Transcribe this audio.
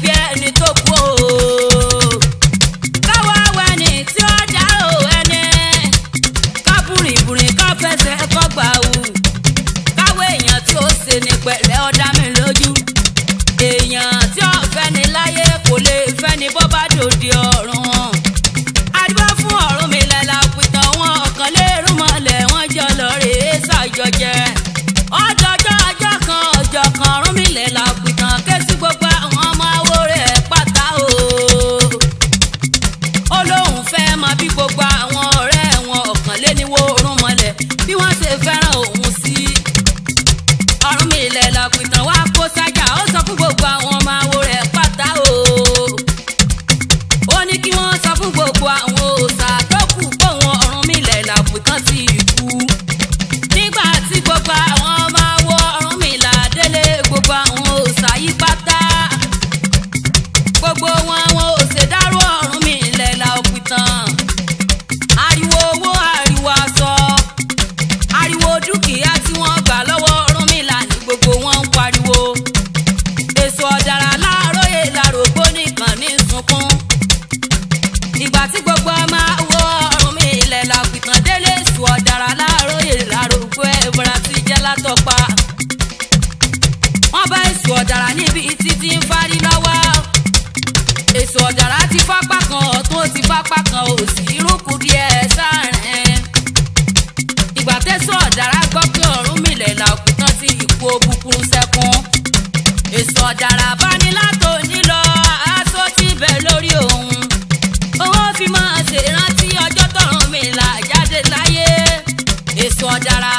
bí ẹni tó kú o. káwá wẹni tí ó dá o ẹni ká búrìbúrì ká fẹsẹ̀ kọ́ gbà wù káwé èèyàn tí ó ṣe ní pẹ̀lẹ́ ó dá mi lójú èèyàn tí ó fẹ́ ni láyé kò lè fẹ́ ni bọ́ bá dòde ọ̀run. adúbá fún Ọ̀rúnmìlà lápìtàn wọn ọ̀kan lérú mọ́lẹ̀ wọ́n jọ lọ rèé ṣàjọjẹ. ọjọ́jọ́ ọjọ́ kan Ọ̀rúnmìlà lápìtàn ké sí gbogbo àwọn ọmọ awo rẹ̀ pátá o. ó lóun fẹ́ mọ bí gbogbo àwọn ọ̀rẹ́ wọn ọ̀kànléníwó Ọ̀rúnmọlẹ̀ bí wọ́n ṣe fẹ́ràn òun sí. Ọ̀rúnmìlà lápìtàn wá kó sájà ó sọ fún gbogbo àwọn ọmọ awo rẹ̀ pátá o. ó ní kí wọ́n sọ fún gbogbo àwọn òòṣà tó kù póun Ọ̀rúnmìlà lápìtàn ti kú. nígbà tí gbogbo àwọn ọmọ awo Ọ̀rúnmìlà délé gbogbo àwọn òòṣà yí pátá gbogbo wọn ò ṣèdárò Ọ̀rúnmìlà lápìtàn. ariwo owó ariwo aṣọ ariwo dúkìá tí wọ́n gbà lọ́wọ́ Ọ̀rúnmìlà ní gbogbo wọn ń pariwo. èso ọ̀dàrà láàróyè lárògbó nìkan ní sunkún. ìgbà tí gbogbo ọmọ wo Ọ̀rúnmìlà lápìtàn délé èso ọ̀dàrà láàróyè lárògbó ẹ̀bùrà ti jẹ́ látọ̀pa. wọ́n bá èso ọ̀dàrà níbi títí ń fárí lọ́wọ́. èso ọ̀dàrà ti fápá kan ọ̀tún ó ti fápá kan òsì irúkú díẹ̀ sáàrin. ìgbà tẹ́sán ọ̀dàrà gbọ́ pé Ọ̀rúnmìlà lápìtàn ti ìkú òbúkún sẹ́kún. èso ọ̀dàrà bá ní látòní lọ aṣọ ti bẹ̀ lórí òun. owó fi máa ṣèrántí ọjọ́ t'Ọ̀rúnmìlà jáde láyé. èso ọ̀dàrà